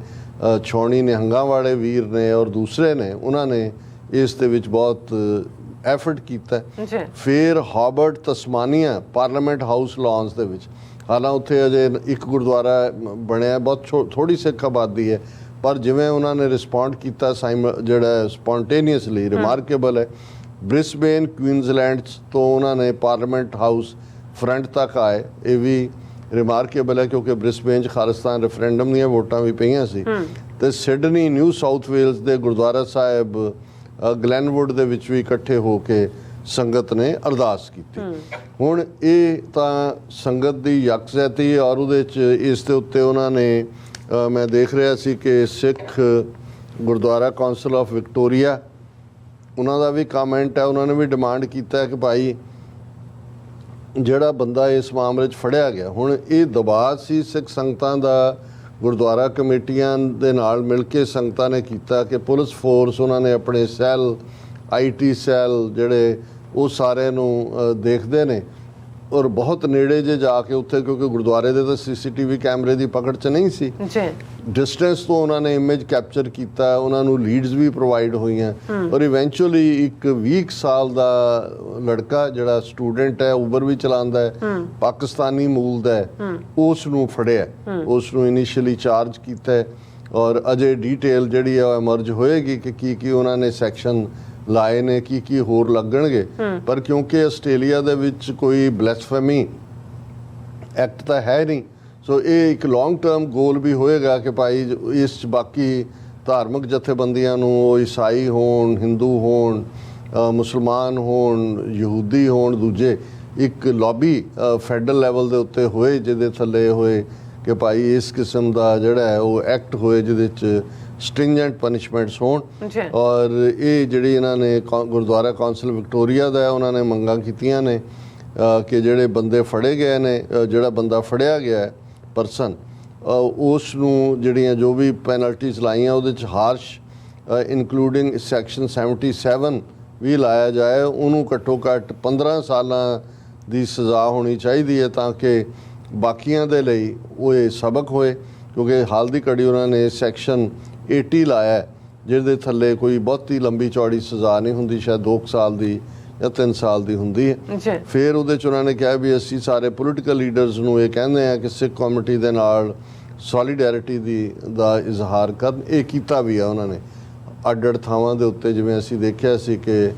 ਛਾਉਣੀ ਨਿਹੰਗਾਂ ਵਾਲੇ ਵੀਰ ਨੇ ਔਰ ਦੂਸਰੇ ਨੇ, ਉਹਨਾਂ ਨੇ ਇਸ ਦੇ ਵਿੱਚ ਬਹੁਤ ਐਫਰਟ ਕੀਤਾ। ਫਿਰ ਹਾਬਰਟ ਤਸਮਾਨੀਆ ਪਾਰਲੀਮੈਂਟ ਹਾਊਸ ਲੌਨਸ ਦੇ ਵਿੱਚ, ਹਾਲਾਂਕਿ ਉੱਥੇ ਅਜੇ ਇੱਕ ਗੁਰਦੁਆਰਾ ਬਣਿਆ, ਬਹੁਤ ਥੋੜੀ ਸਿੱਖ ਆਬਾਦੀ ਹੈ, ਪਰ ਜਿਵੇਂ ਉਹਨਾਂ ਨੇ ਰਿਸਪੌਂਡ ਕੀਤਾ ਜਿਹੜਾ ਸਪੌਂਟੇਨੀਅਸਲੀ ਰਿਮਾਰਕੇਬਲ ਹੈ। ਬ੍ਰਿਸਬੇਨ ਕੁਈਨਜ਼ਲੈਂਡ ਤੋਂ ਉਹਨਾਂ ਨੇ ਪਾਰਲੀਮੈਂਟ ਹਾਊਸ ਫਰੰਟ ਤੱਕ ਆਏ, ਇਹ ਵੀ ਰਿਮਾਰਕੇਬਲ ਹੈ ਕਿਉਂਕਿ ਬ੍ਰਿਸਬੇਨ 'ਚ ਖਾਲਿਸਤਾਨ ਰੈਫਰੈਂਡਮ ਦੀਆਂ ਵੋਟਾਂ ਵੀ ਪਈਆਂ ਸੀ। ਤੇ ਸਿਡਨੀ ਨਿਊ ਸਾਊਥ ਵੇਲਸ ਦੇ ਗੁਰਦੁਆਰਾ ਸਾਹਿਬ ਗਲੈਨਵੁੱਡ ਦੇ ਵਿੱਚ ਵੀ ਇਕੱਠੇ ਹੋ ਕੇ ਸੰਗਤ ਨੇ ਅਰਦਾਸ ਕੀਤੀ। ਹੁਣ ਇਹ ਤਾਂ ਸੰਗਤ ਦੀ ਯਕਜਹਿਤੀ, ਔਰ ਉਹਦੇ 'ਚ ਇਸ ਦੇ ਉੱਤੇ ਉਹਨਾਂ ਨੇ ਮੈਂ ਦੇਖ ਰਿਹਾ ਸੀ ਕਿ ਸਿੱਖ ਗੁਰਦੁਆਰਾ ਕੌਂਸਲ ਆਫ ਵਿਕਟੋਰੀਆ, ਉਹਨਾਂ ਦਾ ਵੀ ਕਮੈਂਟ ਹੈ, ਉਹਨਾਂ ਨੇ ਵੀ ਡਿਮਾਂਡ ਕੀਤਾ ਕਿ ਭਾਈ ਜਿਹੜਾ ਬੰਦਾ ਇਸ ਮਾਮਲੇ 'ਚ ਫੜਿਆ ਗਿਆ, ਹੁਣ ਇਹ ਦਬਾਅ ਸੀ ਸਿੱਖ ਸੰਗਤਾਂ ਦਾ, ਗੁਰਦੁਆਰਾ ਕਮੇਟੀਆਂ ਦੇ ਨਾਲ ਮਿਲ ਕੇ ਸੰਗਤਾਂ ਨੇ ਕੀਤਾ ਕਿ ਪੁਲਿਸ ਫੋਰਸ, ਉਹਨਾਂ ਨੇ ਆਪਣੇ ਸੈੱਲ, IT ਸੈੱਲ ਜਿਹੜੇ ਉਹ ਸਾਰੇ ਨੂੰ ਦੇਖਦੇ ਨੇ, ਔਰ ਬਹੁਤ ਨੇੜੇ ਜੇ ਜਾ ਕੇ ਉੱਥੇ, ਕਿਉਂਕਿ ਗੁਰਦੁਆਰੇ ਦੇ ਤਾਂ CCTV ਕੈਮਰੇ ਦੀ ਪਕੜ 'ਚ ਨਹੀਂ ਸੀ, ਡਿਸਟੈਂਸ ਤੋਂ ਉਹਨਾਂ ਨੇ ਇਮੇਜ ਕੈਪਚਰ ਕੀਤਾ, ਉਹਨਾਂ ਨੂੰ ਲੀਡਸ ਵੀ ਪ੍ਰੋਵਾਈਡ ਹੋਈਆਂ, ਔਰ ਇਵੈਂਚੁਅਲੀ ਇੱਕ 20 ਸਾਲ ਦਾ ਲੜਕਾ ਜਿਹੜਾ ਸਟੂਡੈਂਟ ਹੈ, ਉਬਰ ਵੀ ਚਲਾਉਂਦਾ ਹੈ, ਪਾਕਿਸਤਾਨੀ ਮੂਲ ਦਾ ਹੈ, ਉਸ ਨੂੰ ਫੜਿਆ, ਉਸ ਨੂੰ ਇਨੀਸ਼ੀਅਲੀ ਚਾਰਜ ਕੀਤਾ, ਔਰ ਅਜੇ ਡੀਟੇਲ ਜਿਹੜੀ ਹੈ ਐਮਰਜ ਹੋਏਗੀ ਕਿ ਕੀ ਉਹਨਾਂ ਨੇ ਸੈਕਸ਼ਨ ਲਾਏ ਨੇ, ਕੀ ਹੋਰ ਲੱਗਣਗੇ। ਪਰ ਕਿਉਂਕਿ ਆਸਟ੍ਰੇਲੀਆ ਦੇ ਵਿੱਚ ਕੋਈ ਬਲੈਸਫੇਮੀ ਐਕਟ ਤਾਂ ਹੈ ਨਹੀਂ, ਸੋ ਇਹ ਇੱਕ ਲੌਂਗ ਟਰਮ ਗੋਲ ਵੀ ਹੋਏਗਾ ਕਿ ਭਾਈ ਇਸ 'ਚ ਬਾਕੀ ਧਾਰਮਿਕ ਜਥੇਬੰਦੀਆਂ ਨੂੰ, ਉਹ ਈਸਾਈ ਹੋਣ, ਹਿੰਦੂ ਹੋਣ, ਮੁਸਲਮਾਨ ਹੋਣ, ਯਹੂਦੀ ਹੋਣ, ਦੂਜੇ ਇੱਕ ਲੌਬੀ ਫੈਡਰਲ ਲੈਵਲ ਦੇ ਉੱਤੇ ਹੋਏ, ਜਿਹਦੇ ਥੱਲੇ ਹੋਏ ਕਿ ਭਾਈ ਇਸ ਕਿਸਮ ਦਾ ਜਿਹੜਾ ਹੈ ਉਹ ਐਕਟ ਹੋਏ ਜਿਹਦੇ 'ਚ ਸਟ੍ਰਿੰਜੈਂਟ ਪਨਿਸ਼ਮੈਂਟਸ ਹੋਣ। ਔਰ ਇਹ ਜਿਹੜੀ ਇਹਨਾਂ ਨੇ ਗੁਰਦੁਆਰਾ ਕੌਂਸਲ ਵਿਕਟੋਰੀਆ ਦਾ, ਉਹਨਾਂ ਨੇ ਮੰਗਾਂ ਕੀਤੀਆਂ ਨੇ ਕਿ ਜਿਹੜੇ ਬੰਦੇ ਫੜੇ ਗਏ ਨੇ, ਜਿਹੜਾ ਬੰਦਾ ਫੜਿਆ ਗਿਆ ਹੈ ਪਰਸਨ, ਉਸ ਨੂੰ ਜਿਹੜੀਆਂ ਜੋ ਵੀ ਪੈਨਲਟੀਜ਼ ਲਾਈਆਂ ਉਹਦੇ 'ਚ ਹਾਰਸ਼ ਇਨਕਲੂਡਿੰਗ ਸੈਕਸ਼ਨ 77 ਵੀ ਲਾਇਆ ਜਾਏ, ਉਹਨੂੰ ਘੱਟੋ ਘੱਟ 15 ਸਾਲਾਂ ਦੀ ਸਜ਼ਾ ਹੋਣੀ ਚਾਹੀਦੀ ਹੈ, ਤਾਂ ਕਿ ਬਾਕੀਆਂ ਦੇ ਲਈ ਉਹ ਇਹ ਸਬਕ ਹੋਏ। ਕਿਉਂਕਿ ਹਾਲ ਦੀ ਘੜੀ ਉਹਨਾਂ ਨੇ ਸੈਕਸ਼ਨ 80 ਲਾਇਆ, ਜਿਹਦੇ ਥੱਲੇ ਕੋਈ ਬਹੁਤੀ ਲੰਬੀ ਚੌੜੀ ਸਜ਼ਾ ਨਹੀਂ ਹੁੰਦੀ, ਸ਼ਾਇਦ 2 ਸਾਲ ਦੀ ਜਾਂ 3 ਸਾਲ ਦੀ ਹੁੰਦੀ ਹੈ। ਫਿਰ ਉਹਦੇ 'ਚ ਉਹਨਾਂ ਨੇ ਕਿਹਾ ਵੀ ਅਸੀਂ ਸਾਰੇ ਪੋਲੀਟੀਕਲ ਲੀਡਰਸ ਨੂੰ ਇਹ ਕਹਿੰਦੇ ਹਾਂ ਕਿ ਸਿੱਖ ਕਮਿਊਨਿਟੀ ਦੇ ਨਾਲ ਸੋਲੀਡੈਰਿਟੀ ਦਾ ਇਜ਼ਹਾਰ ਕਰਨ। ਇਹ ਕੀਤਾ ਵੀ ਆ ਉਹਨਾਂ ਨੇ ਅੱਡ-ਅੱਡ ਥਾਵਾਂ ਦੇ ਉੱਤੇ, ਜਿਵੇਂ ਅਸੀਂ ਦੇਖਿਆ ਸੀ ਕਿ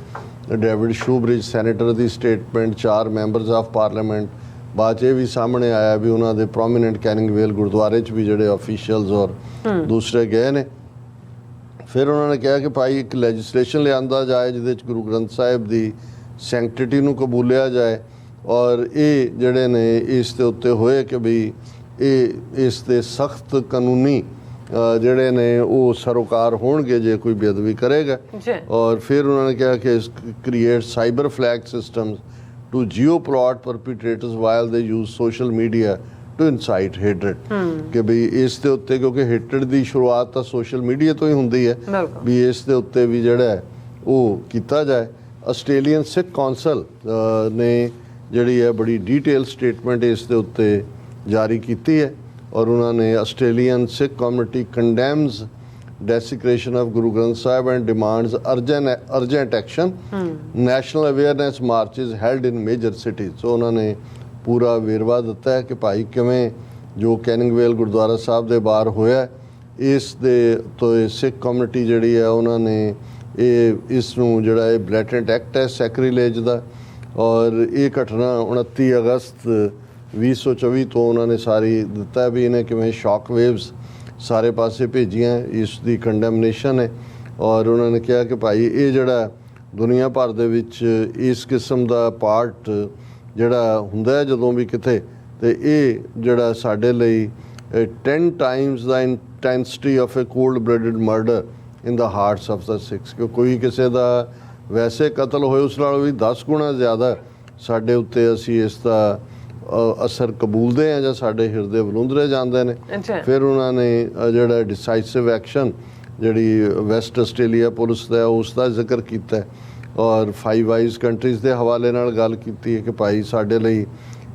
David ਸ਼ੂਬਰਿਜ senator the statement, 4 members of parliament, ਬਾਅਦ 'ਚ ਇਹ ਵੀ ਸਾਹਮਣੇ ਆਇਆ ਵੀ ਉਹਨਾਂ ਦੇ ਪ੍ਰੋਮੀਨੈਂਟ ਕੈਨਿੰਗ ਵੇਲ ਗੁਰਦੁਆਰੇ 'ਚ ਵੀ ਜਿਹੜੇ ਆਫੀਸ਼ੀਅਲਸ ਔਰ ਦੂਸਰੇ ਗਏ ਨੇ। ਫਿਰ ਉਹਨਾਂ ਨੇ ਕਿਹਾ ਕਿ ਭਾਈ ਇੱਕ ਲੈਜਿਸਲੇਸ਼ਨ ਲਿਆਂਦਾ ਜਾਏ ਜਿਹਦੇ 'ਚ ਗੁਰੂ ਗ੍ਰੰਥ ਸਾਹਿਬ ਦੀ ਸੈਂਕਟਿਟੀ ਨੂੰ ਕਬੂਲਿਆ ਜਾਏ, ਔਰ ਇਹ ਜਿਹੜੇ ਨੇ ਇਸ ਦੇ ਉੱਤੇ ਹੋਏ ਕਿ ਵੀ ਇਸ ਦੇ ਸਖਤ ਕਾਨੂੰਨੀ ਜਿਹੜੇ ਨੇ ਉਹ ਸਰੋਕਾਰ ਹੋਣਗੇ ਜੇ ਕੋਈ ਬੇਅਦਬੀ ਕਰੇਗਾ। ਔਰ ਫਿਰ ਉਹਨਾਂ ਨੇ ਕਿਹਾ ਕਿ create cyber flag systems to geoplot perpetrators while they use social media to incite hatred। ਕਿ ਵੀ ਇਸ ਦੇ ਉੱਤੇ, ਕਿਉਂਕਿ ਹੇਟਡ ਦੀ ਸ਼ੁਰੂਆਤ ਤਾਂ ਸੋਸ਼ਲ ਮੀਡੀਆ ਤੋਂ ਹੀ ਹੁੰਦੀ ਹੈ, ਵੀ ਇਸ ਦੇ ਉੱਤੇ ਵੀ ਜਿਹੜਾ ਉਹ ਕੀਤਾ ਜਾਏ। ਆਸਟ੍ਰੇਲੀਅਨ ਸਿੱਖ ਕੌਂਸਲ ਨੇ ਜਿਹੜੀ ਹੈ ਬੜੀ ਡੀਟੇਲ ਸਟੇਟਮੈਂਟ ਇਸ ਦੇ ਉੱਤੇ ਜਾਰੀ ਕੀਤੀ ਹੈ, ਔਰ ਉਹਨਾਂ ਨੇ Australian Sikh community condemns desecration of Guru Granth Sahib and demands urgent action। National awareness marches held in major cities। ਸੋ ਉਹਨਾਂ ਨੇ ਪੂਰਾ ਵੇਰਵਾ ਦਿੱਤਾ ਹੈ ਕਿ ਭਾਈ ਕਿਵੇਂ ਜੋ ਕੈਨਿੰਗਵੇਲ ਗੁਰਦੁਆਰਾ ਸਾਹਿਬ ਦੇ ਬਾਹਰ ਹੋਇਆ, ਇਸ ਦੇ ਤੋਂ ਸਿੱਖ ਕਮਿਊਨਿਟੀ ਜਿਹੜੀ ਹੈ ਉਹਨਾਂ ਨੇ ਇਸ ਨੂੰ ਜਿਹੜਾ ਇਹ ਬਲੈਟੈਂਟ ਐਕਟ ਹੈ ਸੈਕਰੀਲੇਜ ਦਾ, ਔਰ ਇਹ ਘਟਨਾ 29 ਅਗਸਤ 2024 ਤੋਂ ਉਹਨਾਂ ਨੇ ਸਾਰੀ ਦਿੱਤਾ ਵੀ ਇਹਨੇ ਕਿਵੇਂ ਸ਼ੌਕ ਵੇਵਸ ਸਾਰੇ ਪਾਸੇ ਭੇਜੀਆਂ, ਇਸ ਦੀ ਕੰਡੈਮਨੇਸ਼ਨ ਹੈ। ਔਰ ਉਹਨਾਂ ਨੇ ਕਿਹਾ ਕਿ ਭਾਈ ਇਹ ਜਿਹੜਾ ਦੁਨੀਆ ਭਰ ਦੇ ਵਿੱਚ ਇਸ ਕਿਸਮ ਦਾ ਪਾਰਟ ਜਿਹੜਾ ਹੁੰਦਾ ਹੈ ਜਦੋਂ ਵੀ ਕਿਤੇ, ਤੇ ਇਹ ਜਿਹੜਾ ਸਾਡੇ ਲਈ 10 times the intensity of a cold blooded murder in the hearts of the Sikhs, ਕਿ ਕੋਈ ਕਿਸੇ ਦਾ ਵੈਸੇ ਕਤਲ ਹੋਏ ਉਸ ਨਾਲ ਵੀ 10 ਗੁਣਾ ਜ਼ਿਆਦਾ ਸਾਡੇ ਉੱਤੇ ਅਸੀਂ ਇਸ ਦਾ ਅਸਰ ਕਬੂਲਦੇ ਹਾਂ ਜਾਂ ਸਾਡੇ ਹਿਰਦੇ ਵਲੂੰਦਰੇ ਜਾਂਦੇ ਨੇ। ਫਿਰ ਉਹਨਾਂ ਨੇ ਜਿਹੜਾ ਡਿਸਾਈਸਿਵ ਐਕਸ਼ਨ ਜਿਹੜੀ ਵੈਸਟ ਆਸਟ੍ਰੇਲੀਆ ਪੁਲਿਸ ਦਾ ਉਸ ਦਾ ਜ਼ਿਕਰ ਕੀਤਾ ਔਰ 5 ਆਈਜ਼ ਕੰਟਰੀਜ਼ ਦੇ ਹਵਾਲੇ ਨਾਲ ਗੱਲ ਕੀਤੀ ਹੈ ਕਿ ਭਾਈ ਸਾਡੇ ਲਈ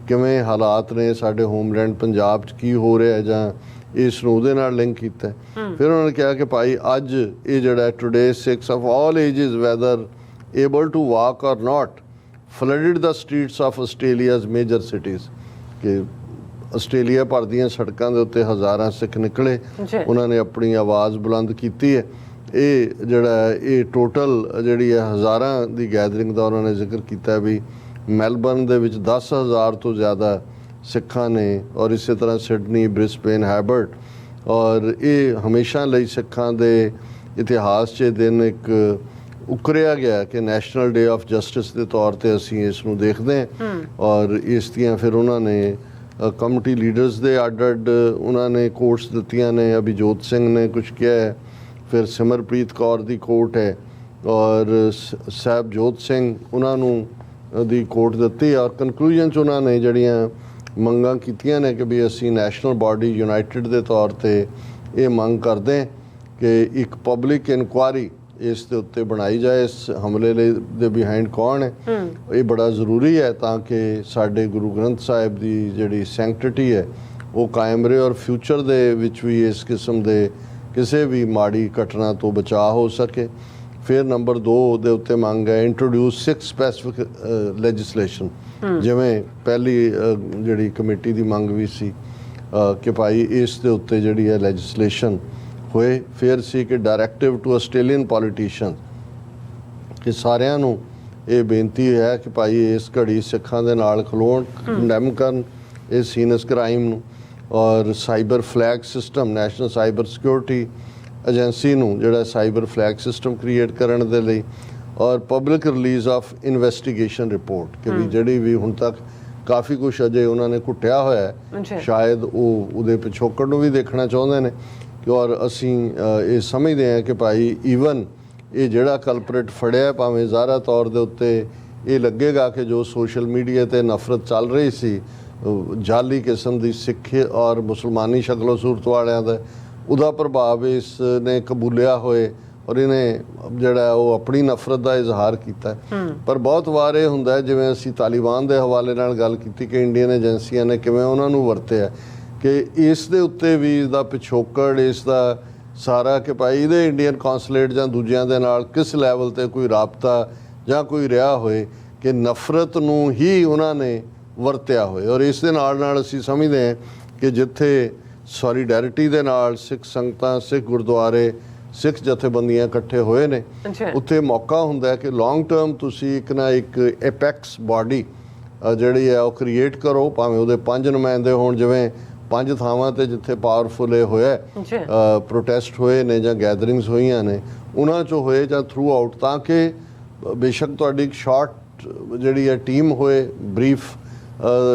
ਕਿਵੇਂ ਹਾਲਾਤ ਨੇ, ਸਾਡੇ ਹੋਮਲੈਂਡ ਪੰਜਾਬ 'ਚ ਕੀ ਹੋ ਰਿਹਾ ਜਾਂ ਇਸ ਨੂੰ ਉਹਦੇ ਨਾਲ ਲਿੰਕ ਕੀਤਾ। ਫਿਰ ਉਹਨਾਂ ਨੇ ਕਿਹਾ ਕਿ ਭਾਈ ਅੱਜ ਇਹ ਜਿਹੜਾ today Sikhs of all ages whether able to walk or not flooded the streets of Australia's major cities, ਕਿ ਆਸਟ੍ਰੇਲੀਆ ਭਰ ਦੀਆਂ ਸੜਕਾਂ ਦੇ ਉੱਤੇ ਹਜ਼ਾਰਾਂ ਸਿੱਖ ਨਿਕਲੇ, ਉਹਨਾਂ ਨੇ ਆਪਣੀ ਆਵਾਜ਼ ਬੁਲੰਦ ਕੀਤੀ ਹੈ। ਇਹ ਜਿਹੜਾ ਇਹ ਟੋਟਲ ਜਿਹੜੀ ਹੈ ਹਜ਼ਾਰਾਂ ਦੀ ਗੈਦਰਿੰਗ ਦਾ ਉਹਨਾਂ ਨੇ ਜ਼ਿਕਰ ਕੀਤਾ ਵੀ ਮੈਲਬਰਨ ਦੇ ਵਿੱਚ 10,000 ਤੋਂ ਜ਼ਿਆਦਾ ਸਿੱਖਾਂ ਨੇ ਔਰ ਇਸੇ ਤਰ੍ਹਾਂ ਸਿਡਨੀ, ਬ੍ਰਿਸਬੇਨ, ਹੈਬਰਟ, ਔਰ ਇਹ ਹਮੇਸ਼ਾ ਲਈ ਸਿੱਖਾਂ ਦੇ ਇਤਿਹਾਸ 'ਚ ਦਿਨ ਇੱਕ ਉਕਰਿਆ ਗਿਆ ਕਿ ਨੈਸ਼ਨਲ ਡੇ ਆਫ ਜਸਟਿਸ ਦੇ ਤੌਰ ਤੇ ਅਸੀਂ ਇਸ ਨੂੰ ਦੇਖਦੇ ਹਾਂ। ਔਰ ਇਸ ਦੀਆਂ ਫਿਰ ਉਹਨਾਂ ਨੇ ਕਮਿਊਨਿਟੀ ਲੀਡਰਸ ਦੇ ਅੱਡ ਉਹਨਾਂ ਨੇ ਕੋਟਸ ਦਿੱਤੀਆਂ ਨੇ। ਅਭਿਜੋਤ ਸਿੰਘ ਨੇ ਕੁਝ ਕਿਹਾ ਹੈ, ਫਿਰ ਸਿਮਰਪ੍ਰੀਤ ਕੌਰ ਦੀ ਕੋਟ ਹੈ ਔਰ ਸਾਹਿਬਜੋਤ ਸਿੰਘ ਉਹਨਾਂ ਨੂੰ ਦੀ ਕੋਟ ਦਿੱਤੀ ਔਰ ਕਨਕਲੂਜਨ 'ਚ ਉਹਨਾਂ ਨੇ ਜਿਹੜੀਆਂ ਮੰਗਾਂ ਕੀਤੀਆਂ ਨੇ ਕਿ ਵੀ ਅਸੀਂ ਨੈਸ਼ਨਲ ਬਾਡੀ ਯੂਨਾਈਟਿਡ ਦੇ ਤੌਰ ਤੇ ਇਹ ਮੰਗ ਕਰਦੇ ਕਿ ਇੱਕ ਪਬਲਿਕ ਇਨਕੁਆਇਰੀ ਇਸ ਦੇ ਉੱਤੇ ਬਣਾਈ ਜਾਏ, ਇਸ ਹਮਲੇ ਲਈ ਦੇ ਬਿਹਾਈਂਡ ਕੌਣ ਹੈ। ਇਹ ਬੜਾ ਜ਼ਰੂਰੀ ਹੈ ਤਾਂ ਕਿ ਸਾਡੇ ਗੁਰੂ ਗ੍ਰੰਥ ਸਾਹਿਬ ਦੀ ਜਿਹੜੀ ਸੈਂਕਟਿਟੀ ਹੈ ਉਹ ਕਾਇਮ ਰਹੇ ਔਰ ਫਿਊਚਰ ਦੇ ਵਿੱਚ ਵੀ ਇਸ ਕਿਸਮ ਦੇ ਕਿਸੇ ਵੀ ਮਾੜੀ ਘਟਨਾ ਤੋਂ ਬਚਾਅ ਹੋ ਸਕੇ। ਫਿਰ ਨੰਬਰ 2 ਦੇ ਉੱਤੇ ਮੰਗ ਹੈ ਇੰਟਰੋਡਿਊਸ 6 ਸਪੈਸੀਫਿਕ ਲੈਜਿਸਲੇਸ਼ਨ, ਜਿਵੇਂ ਪਹਿਲੀ ਜਿਹੜੀ ਕਮੇਟੀ ਦੀ ਮੰਗ ਵੀ ਸੀ ਕਿ ਭਾਈ ਇਸ ਦੇ ਉੱਤੇ ਜਿਹੜੀ ਹੈ ਲੈਜਿਸਲੇਸ਼ਨ ਹੋਏ। ਫਿਰ ਸੀ ਕਿ ਡਾਇਰੈਕਟਿਵ ਟੂ ਆਸਟ੍ਰੇਲੀਅਨ ਪੋਲੀਟੀਸ਼ੀਅਨ, ਕਿ ਸਾਰਿਆਂ ਨੂੰ ਇਹ ਬੇਨਤੀ ਹੈ ਕਿ ਭਾਈ ਇਸ ਘੜੀ ਸਿੱਖਾਂ ਦੇ ਨਾਲ ਖਲੋਣ, ਕੰਡੈਮ ਕਰਨ ਇਸ ਸੀਨਸ ਕ੍ਰਾਈਮ ਨੂੰ, ਔਰ cyber flag system national cyber security agency ਨੂੰ ਜਿਹੜਾ ਸਾਈਬਰ ਫਲੈਗ ਸਿਸਟਮ ਕ੍ਰੀਏਟ ਕਰਨ ਦੇ ਲਈ, ਔਰ public release of investigation report, ਕਿ ਵੀ ਜਿਹੜੀ ਵੀ ਹੁਣ ਤੱਕ ਕਾਫੀ ਕੁਛ ਅਜੇ ਉਹਨਾਂ ਨੇ ਘੁੱਟਿਆ ਹੋਇਆ ਹੈ, ਸ਼ਾਇਦ ਉਹ ਉਹਦੇ ਪਿਛੋਕੜ ਨੂੰ ਵੀ ਦੇਖਣਾ ਚਾਹੁੰਦੇ ਨੇ। ਔਰ ਅਸੀਂ ਇਹ ਸਮਝਦੇ ਹਾਂ ਕਿ ਭਾਈ ਈਵਨ ਇਹ ਜਿਹੜਾ ਕਲਪਰੇਟ ਫੜਿਆ ਭਾਵੇਂ ਜ਼ਾਹਰਾ ਤੌਰ ਦੇ ਉੱਤੇ ਇਹ ਲੱਗੇਗਾ ਕਿ ਜੋ ਸੋਸ਼ਲ ਮੀਡੀਆ 'ਤੇ ਨਫ਼ਰਤ ਚੱਲ ਰਹੀ ਸੀ ਜਾਲੀ ਕਿਸਮ ਦੀ ਸਿੱਖ ਔਰ ਮੁਸਲਮਾਨੀ ਸ਼ਕਲੋ ਸੂਰਤ ਵਾਲਿਆਂ ਦਾ, ਉਹਦਾ ਪ੍ਰਭਾਵ ਇਸ ਨੇ ਕਬੂਲਿਆ ਹੋਏ ਔਰ ਇਹਨੇ ਜਿਹੜਾ ਉਹ ਆਪਣੀ ਨਫ਼ਰਤ ਦਾ ਇਜ਼ਹਾਰ ਕੀਤਾ। ਪਰ ਬਹੁਤ ਵਾਰ ਇਹ ਹੁੰਦਾ ਜਿਵੇਂ ਅਸੀਂ ਤਾਲਿਬਾਨ ਦੇ ਹਵਾਲੇ ਨਾਲ ਗੱਲ ਕੀਤੀ ਕਿ ਇੰਡੀਅਨ ਏਜੰਸੀਆਂ ਨੇ ਕਿਵੇਂ ਉਹਨਾਂ ਨੂੰ ਵਰਤਿਆ, ਕਿ ਇਸ ਦੇ ਉੱਤੇ ਵੀ ਇਸਦਾ ਪਿਛੋਕੜ ਇਸ ਦਾ ਸਾਰਾ ਕਿ ਭਾਈ ਇਹਦੇ ਇੰਡੀਅਨ ਕੌਂਸੂਲੇਟ ਜਾਂ ਦੂਜਿਆਂ ਦੇ ਨਾਲ ਕਿਸ ਲੈਵਲ 'ਤੇ ਕੋਈ ਰਾਬਤਾ ਜਾਂ ਕੋਈ ਰਿਹਾ ਹੋਏ ਕਿ ਨਫ਼ਰਤ ਨੂੰ ਹੀ ਉਹਨਾਂ ਨੇ ਵਰਤਿਆ ਹੋਏ। ਔਰ ਇਸ ਦੇ ਨਾਲ ਅਸੀਂ ਸਮਝਦੇ ਹਾਂ ਕਿ ਜਿੱਥੇ ਸੋਲੀਡੈਰਿਟੀ ਦੇ ਨਾਲ ਸਿੱਖ ਸੰਗਤਾਂ, ਸਿੱਖ ਗੁਰਦੁਆਰੇ, ਸਿੱਖ ਜਥੇਬੰਦੀਆਂ ਇਕੱਠੇ ਹੋਏ ਨੇ, ਉੱਥੇ ਮੌਕਾ ਹੁੰਦਾ ਹੈ ਕਿ ਲੌਂਗ ਟਰਮ ਤੁਸੀਂ ਇੱਕ ਨਾ ਇੱਕ ਐਪੈਕਸ ਬਾਡੀ ਜਿਹੜੀ ਹੈ ਉਹ ਕ੍ਰੀਏਟ ਕਰੋ, ਭਾਵੇਂ ਉਹਦੇ 5 ਨੁਮਾਇੰਦੇ ਹੋਣ, ਜਿਵੇਂ 5 ਥਾਵਾਂ 'ਤੇ ਜਿੱਥੇ ਪਾਵਰਫੁਲ ਇਹ ਹੋਇਆ ਪ੍ਰੋਟੈਸਟ ਹੋਏ ਨੇ ਜਾਂ ਗੈਦਰਿੰਗਸ ਹੋਈਆਂ ਨੇ ਉਹਨਾਂ 'ਚੋਂ ਹੋਏ ਜਾਂ ਥਰੂ ਆਊਟ, ਤਾਂ ਕਿ ਬੇਸ਼ੱਕ ਤੁਹਾਡੀ ਇੱਕ ਸ਼ਾਰਟ ਜਿਹੜੀ ਹੈ ਟੀਮ ਹੋਏ, ਬਰੀਫ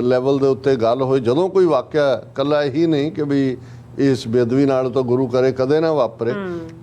ਲੈਵਲ ਦੇ ਉੱਤੇ ਗੱਲ ਹੋਏ, ਜਦੋਂ ਕੋਈ ਵਾਕਿਆ ਇਕੱਲਾ ਹੀ ਨਹੀਂ ਕਿ ਵੀ ਇਸ ਬੇਅਦਬੀ ਨਾਲ ਤਾਂ ਗੁਰੂ ਕਰੇ ਕਦੇ ਨਾ ਵਾਪਰੇ,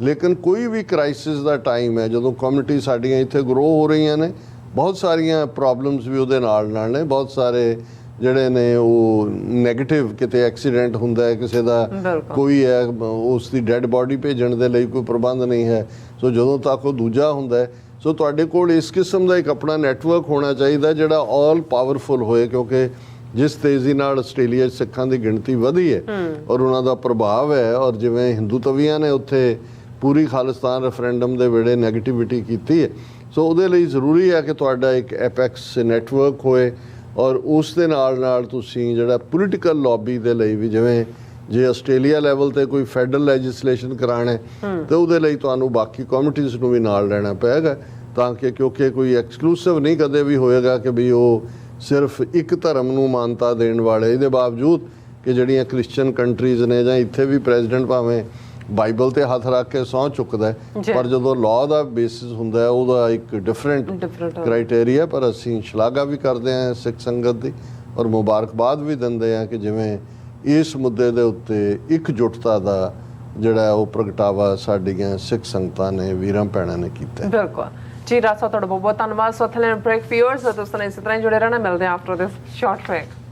ਲੇਕਿਨ ਕੋਈ ਵੀ ਕ੍ਰਾਈਸਿਸ ਦਾ ਟਾਈਮ ਹੈ ਜਦੋਂ ਕਮਿਊਨਿਟੀ ਸਾਡੀਆਂ ਇੱਥੇ ਗਰੋ ਹੋ ਰਹੀਆਂ ਨੇ, ਬਹੁਤ ਸਾਰੀਆਂ ਪ੍ਰੋਬਲਮਸ ਵੀ ਉਹਦੇ ਨਾਲ ਨੇ, ਬਹੁਤ ਸਾਰੇ ਜਿਹੜੇ ਨੇ ਉਹ ਨੈਗੇਟਿਵ, ਕਿਤੇ ਐਕਸੀਡੈਂਟ ਹੁੰਦਾ ਹੈ ਕਿਸੇ ਦਾ, ਕੋਈ ਹੈ ਉਸ ਦੀ ਡੈੱਡ ਬਾਡੀ ਭੇਜਣ ਦੇ ਲਈ ਕੋਈ ਪ੍ਰਬੰਧ ਨਹੀਂ ਹੈ, ਸੋ ਜਦੋਂ ਤੱਕ ਉਹ ਦੂਜਾ ਹੁੰਦਾ ਹੈ, ਸੋ ਤੁਹਾਡੇ ਕੋਲ ਇਸ ਕਿਸਮ ਦਾ ਇੱਕ ਆਪਣਾ ਨੈਟਵਰਕ ਹੋਣਾ ਚਾਹੀਦਾ ਜਿਹੜਾ ਆਲ ਪਾਵਰਫੁਲ ਹੋਏ, ਕਿਉਂਕਿ ਜਿਸ ਤੇਜ਼ੀ ਨਾਲ ਆਸਟ੍ਰੇਲੀਆ 'ਚ ਸਿੱਖਾਂ ਦੀ ਗਿਣਤੀ ਵਧੀ ਹੈ ਔਰ ਉਹਨਾਂ ਦਾ ਪ੍ਰਭਾਵ ਹੈ, ਔਰ ਜਿਵੇਂ ਹਿੰਦੂ ਤਵੀਆਂ ਨੇ ਉੱਥੇ ਪੂਰੀ ਖਾਲਿਸਤਾਨ ਰੈਫਰੈਂਡਮ ਦੇ ਵੇਲੇ ਨੈਗੇਟਿਵਿਟੀ ਕੀਤੀ ਹੈ, ਸੋ ਉਹਦੇ ਲਈ ਜ਼ਰੂਰੀ ਹੈ ਕਿ ਤੁਹਾਡਾ ਇੱਕ ਐਪੈਕਸ ਨੈਟਵਰਕ ਹੋਏ ਔਰ ਉਸ ਦੇ ਨਾਲ ਤੁਸੀਂ ਜਿਹੜਾ ਪੋਲੀਟੀਕਲ ਲੌਬੀ ਦੇ ਲਈ ਵੀ, ਜਿਵੇਂ ਜੇ ਆਸਟ੍ਰੇਲੀਆ ਲੈਵਲ 'ਤੇ ਕੋਈ ਫੈਡਰਲ ਲੈਜਿਸਲੇਸ਼ਨ ਕਰਾਉਣਾ ਤਾਂ ਉਹਦੇ ਲਈ ਤੁਹਾਨੂੰ ਬਾਕੀ ਕਮਿਊਨਿਟੀਜ਼ ਨੂੰ ਵੀ ਨਾਲ ਲੈਣਾ ਪਏਗਾ, ਤਾਂ ਕਿ ਕਿਉਂਕਿ ਕੋਈ ਐਕਸਕਲੂਸਿਵ ਨਹੀਂ ਕਦੇ ਵੀ ਹੋਏਗਾ ਕਿ ਵੀ ਉਹ ਸਿਰਫ ਇੱਕ ਧਰਮ ਨੂੰ ਮਾਨਤਾ ਦੇਣ ਵਾਲੇ, ਇਹਦੇ ਬਾਵਜੂਦ ਕਿ ਜਿਹੜੀਆਂ ਕ੍ਰਿਸਚਨ ਕੰਟਰੀਜ਼ ਨੇ ਜਾਂ ਇੱਥੇ ਵੀ ਪ੍ਰੈਜ਼ੀਡੈਂਟ ਭਾਵੇਂ ਬਾਈਬਲ ਤੇ ਹੱਥ ਰੱਖ ਕੇ ਸਹੁੰ ਚੁੱਕਦਾ ਹੈ, ਜੀ। ਪਰ ਜਦੋਂ ਲਾਅ ਦਾ ਬੇਸਿਸ ਹੁੰਦਾ ਹੈ ਉਹਦਾ ਇੱਕ ਡਿਫਰੈਂਟ Different ਕ੍ਰਾਈਟੇਰੀਆ। ਪਰ ਅਸੀਂ ਸ਼ਲਾਘਾ ਵੀ ਕਰਦੇ ਹਾਂ ਸਿੱਖ ਸੰਗਤ ਦੀ ਔਰ ਮੁਬਾਰਕਬਾਦ ਵੀ ਦਿੰਦੇ ਹਾਂ ਕਿ ਜਿਵੇਂ ਇਸ ਮੁੱਦੇ ਦੇ ਉੱਤੇ ਇਕਜੁੱਟਤਾ ਦਾ ਜਿਹੜਾ ਉਹ ਪ੍ਰਗਟਾਵਾ ਸਾਡੀਆਂ ਸਿੱਖ ਸੰਗਤਾਂ ਨੇ, ਵੀਰਾਂ ਭੈਣਾਂ ਨੇ ਕੀਤਾ ਹੈ। ਬਿਲਕੁਲ ਜੀ। ਰਾਜ ਸਾਹਿਬ ਤੁਹਾਡਾ ਬਹੁਤ ਬਹੁਤ ਧੰਨਵਾਦ। ਸੋ ਥਲੇ ਬ੍ਰੇਕ ਵਿਊਅਰਸ ਦੋਸਤਾਂ ਨੇ ਇਸੇ ਤਰ੍ਹਾਂ ਹੀ ਜੁੜੇ ਰਹਿਣਾ। ਮਿਲਦੇ ਹਾਂ ਆਫਟਰ ਦਿਸ ਸ਼ਾਰਟ ਬ੍ਰੇਕ।